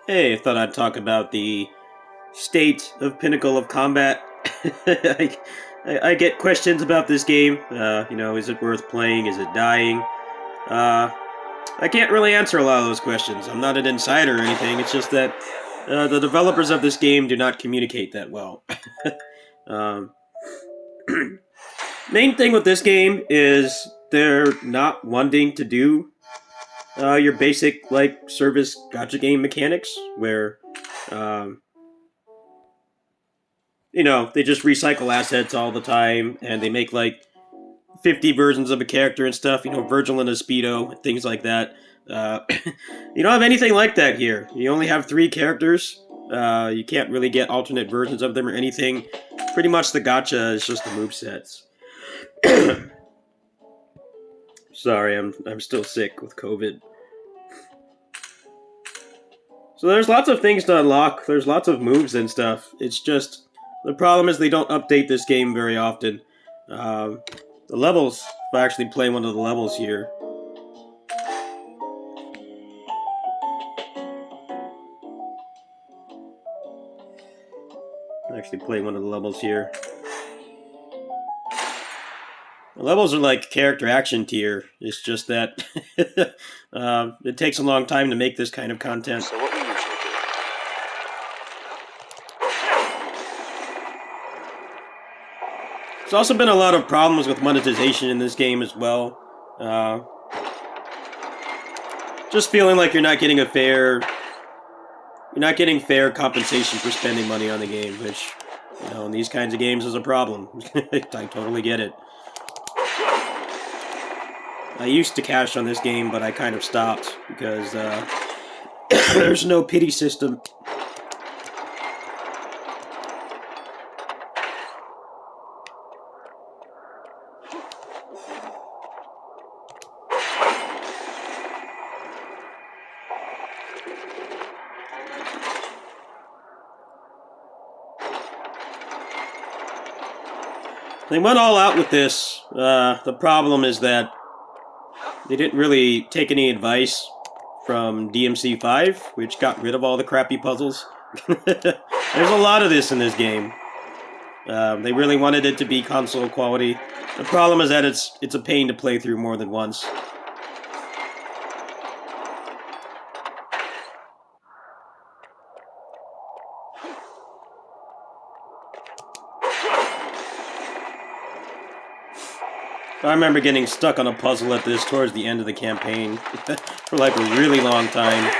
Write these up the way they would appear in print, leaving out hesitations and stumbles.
Hey, I thought I'd talk about the state of Pinnacle of Combat. I, I get questions about this game. Is it worth playing? Is it dying? Uh, I can't really answer a lot of those questions. I'm not an insider or anything. It's just that the developers of this game do not communicate that well. um, Main thing with this game is they're not wanting to do your basic like service gotcha game mechanics where um, they just recycle assets all the time, and they make like 50 versions of a character and stuff. Virgil in a speedo, things like that. Uh, you don't have anything like that here. You only have 3 characters. You can't really get alternate versions of them or anything. Pretty much the gotcha is just the movesets. Sorry, I'm still sick with COVID. So there's lots of things to unlock. There's lots of moves and stuff. It's just the problem is they don't update this game very often. The levels. If I actually play one of the levels here. Actually play one of the levels here. The levels are like character action tier. It's just that it takes a long time to make this kind of content. So what we usually do. There's also been a lot of problems with monetization in this game as well. Just feeling like you're not getting fair compensation for spending money on the game, which, in these kinds of games is a problem. I totally get it. I used to cash on this game, but I kind of stopped because there's no pity system. They went all out with this. The problem is that they didn't really take any advice from DMC 5, which got rid of all the crappy puzzles. There's a lot of this in this game. They really wanted it to be console quality. The problem is that it's a pain to play through more than once. I remember getting stuck on a puzzle at this towards the end of the campaign for like a really long time.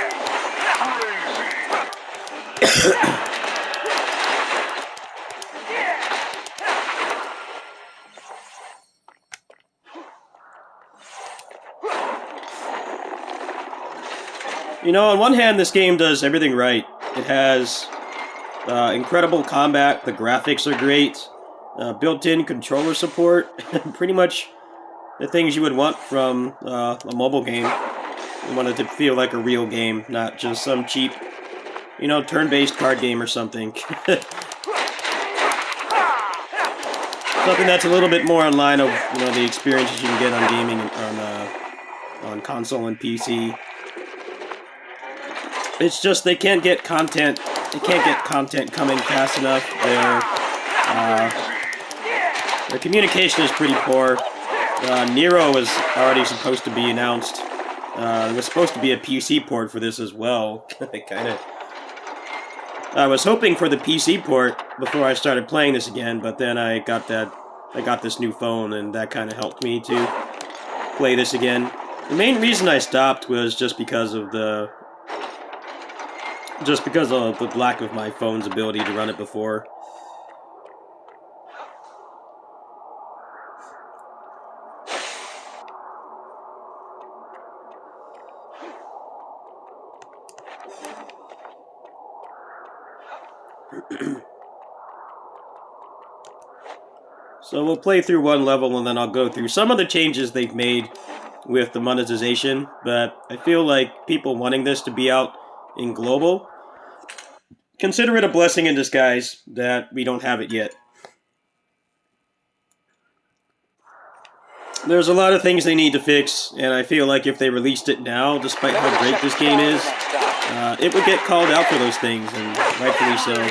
On one hand, this game does everything right. It has incredible combat, the graphics are great, built-in controller support, pretty much the things you would want from a mobile game. You want it to feel like a real game, not just some cheap, turn-based card game or something. Something that's a little bit more in line of, the experiences you can get on gaming on console and PC. It's just they can't get content. They can't get content coming fast enough. Their communication is pretty poor. Nero was already supposed to be announced. There was supposed to be a PC port for this as well. I was hoping for the PC port before I started playing this again, but then I got this new phone, and that kind of helped me to play this again. The main reason I stopped was just because of the lack of my phone's ability to run it before. So we'll play through one level and then I'll go through some of the changes they've made with the monetization, but I feel like people wanting this to be out in global consider it a blessing in disguise that we don't have it yet. There's a lot of things they need to fix, and I feel like if they released it now, despite how great this game is, it would get called out for those things, and rightfully so.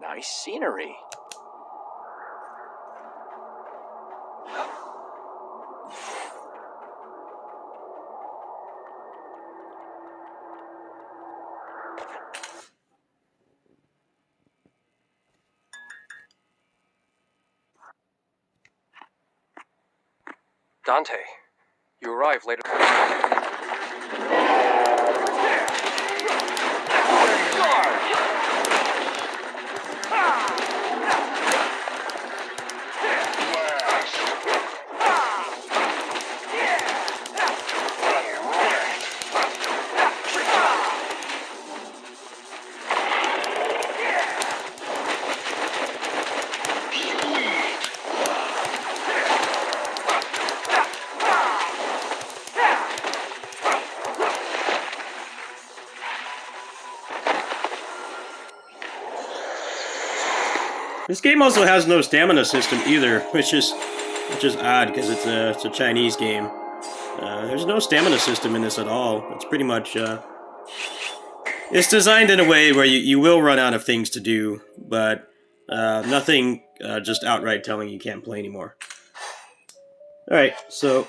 Nice scenery. Dante, you arrived later. This game also has no stamina system either, which is odd because it's a Chinese game. There's no stamina system in this at all. It's pretty much it's designed in a way where you will run out of things to do, but nothing just outright telling you can't play anymore. All right, so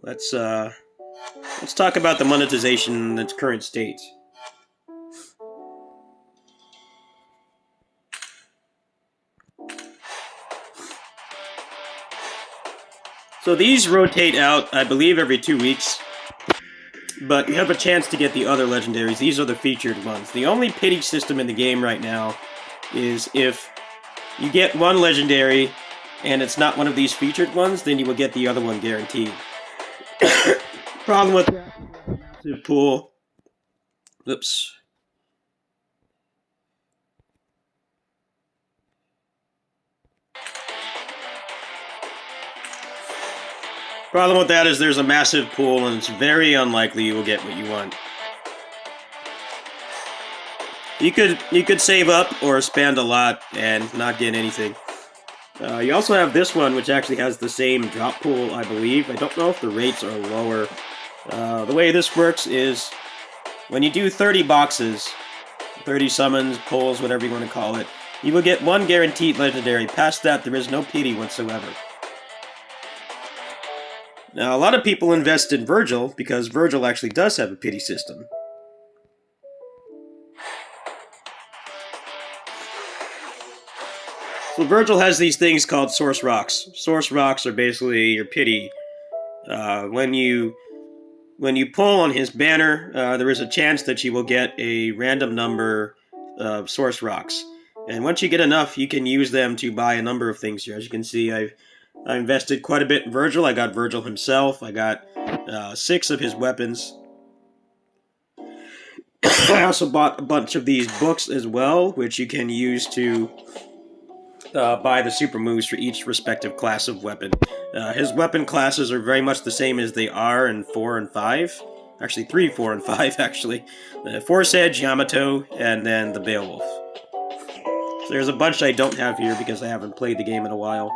let's talk about the monetization in its current state. So these rotate out, I believe, every 2 weeks, but you have a chance to get the other legendaries. These are the featured ones. The only pity system in the game right now is if you get one legendary and it's not one of these featured ones, then you will get the other one guaranteed. Problem with that, massive pool. Oops. Problem with that is there's a massive pool, and it's very unlikely you will get what you want. You could save up or spend a lot and not get anything. You also have this one, which actually has the same drop pool, I believe. I don't know if the rates are lower. The way this works is when you do 30 boxes, 30 summons, pulls, whatever you want to call it, you will get one guaranteed legendary. Past that, there is no pity whatsoever. Now, a lot of people invest in Virgil because Virgil actually does have a pity system. So Virgil has these things called source rocks. Source rocks are basically your pity. When you pull on his banner, there is a chance that you will get a random number of source rocks. And once you get enough, you can use them to buy a number of things here. As you can see, I invested quite a bit in Virgil. I got Virgil himself. I got 6 of his weapons. I also bought a bunch of these books as well, which you can use to buy the super moves for each respective class of weapon. His weapon classes are very much the same as they are in 4 and 5. Actually, 3, 4, and 5, actually. Force Edge, Yamato, and then the Beowulf. So there's a bunch I don't have here because I haven't played the game in a while.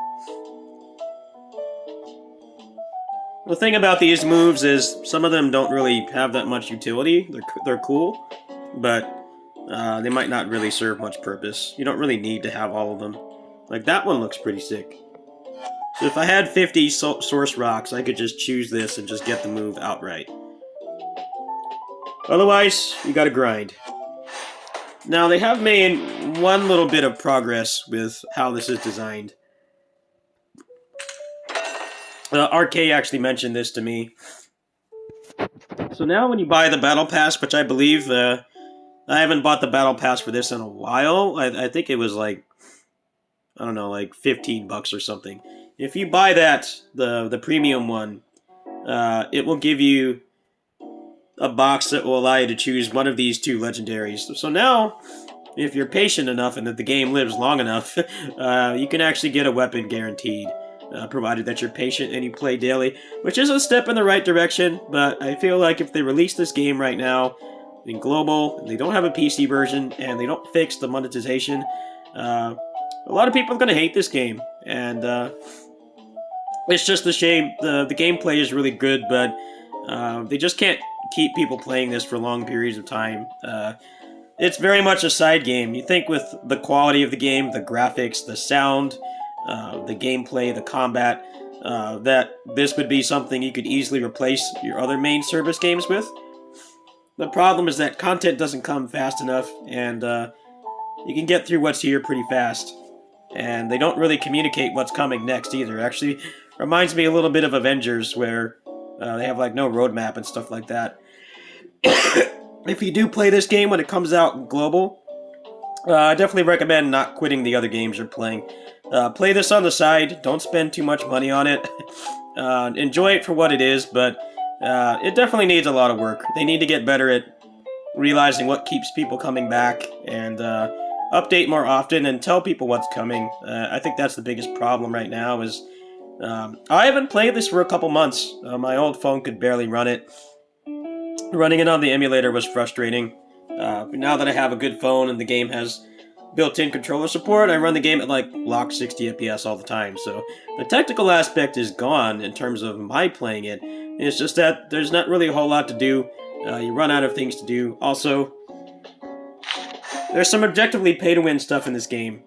The thing about these moves is some of them don't really have that much utility. They're cool, but they might not really serve much purpose. You don't really need to have all of them. Like, that one looks pretty sick. So if I had 50 source rocks, I could just choose this and just get the move outright. Otherwise, you gotta grind. Now, they have made one little bit of progress with how this is designed. RK actually mentioned this to me. So now when you buy the Battle Pass, which I believe, I haven't bought the Battle Pass for this in a while. I think it was like, I don't know, like 15 bucks or something. If you buy that, the premium one, it will give you a box that will allow you to choose one of these 2 legendaries. So now, if you're patient enough and that the game lives long enough, you can actually get a weapon guaranteed. provided that you're patient and you play daily, which is a step in the right direction, but I feel like if they release this game right now in global, and they don't have a PC version, and they don't fix the monetization, a lot of people are going to hate this game, and it's just a shame. The gameplay is really good, but they just can't keep people playing this for long periods of time. It's very much a side game. You think with the quality of the game, the graphics, the sound, the gameplay, the combat, that this would be something you could easily replace your other main service games with. The problem is that content doesn't come fast enough, and you can get through what's here pretty fast. And they don't really communicate what's coming next either. Actually, reminds me a little bit of Avengers, where they have like no roadmap and stuff like that. If you do play this game when it comes out global, I definitely recommend not quitting the other games you're playing. Play this on the side. Don't spend too much money on it. Enjoy it for what it is, but it definitely needs a lot of work. They need to get better at realizing what keeps people coming back, and update more often and tell people what's coming. I think that's the biggest problem right now is I haven't played this for a couple months. My old phone could barely run it. Running it on the emulator was frustrating. But now that I have a good phone and the game has built-in controller support, I run the game at like locked 60 FPS all the time. So the technical aspect is gone in terms of my playing it. It's just that there's not really a whole lot to do. You run out of things to do. Also, there's some objectively pay-to-win stuff in this game.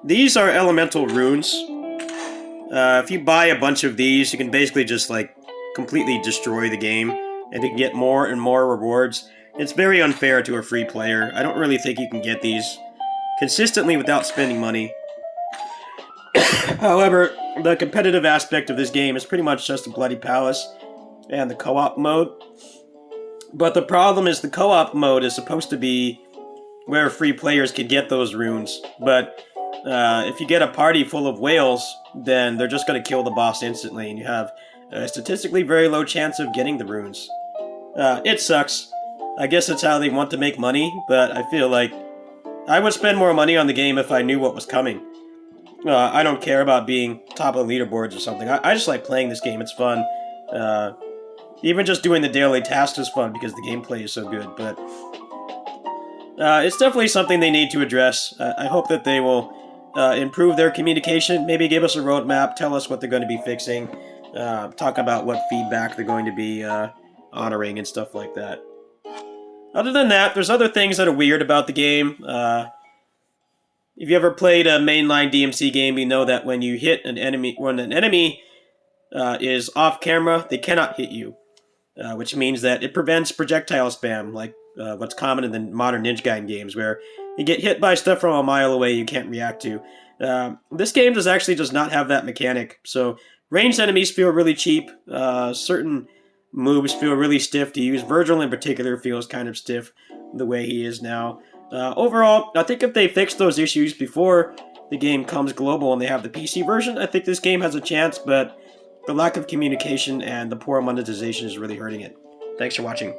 These are elemental runes. If you buy a bunch of these, you can basically just like completely destroy the game, and you can get more and more rewards. It's very unfair to a free player. I don't really think you can get these consistently without spending money. However, the competitive aspect of this game is pretty much just a bloody palace and the co-op mode. But the problem is the co-op mode is supposed to be where free players can get those runes, but if you get a party full of whales, then they're just going to kill the boss instantly, and you have a statistically very low chance of getting the runes. It sucks. I guess that's how they want to make money, but I feel like I would spend more money on the game if I knew what was coming. I don't care about being top of the leaderboards or something. I just like playing this game. It's fun. Even just doing the daily tasks is fun because the gameplay is so good, but it's definitely something they need to address. I hope that they will improve their communication, maybe give us a roadmap, tell us what they're going to be fixing, talk about what feedback they're going to be honoring and stuff like that. Other than that, there's other things that are weird about the game. If you ever played a mainline DMC game, you know that when you hit an enemy, when an enemy is off camera, they cannot hit you, which means that it prevents projectile spam, like what's common in the modern Ninja Gaiden games, where you get hit by stuff from a mile away you can't react to. This game does not have that mechanic, so ranged enemies feel really cheap. Certain moves feel really stiff to use. Virgil in particular feels kind of stiff the way he is now. Overall, I think if they fix those issues before the game comes global and they have the PC version, I think this game has a chance, but the lack of communication and the poor monetization is really hurting it. Thanks for watching.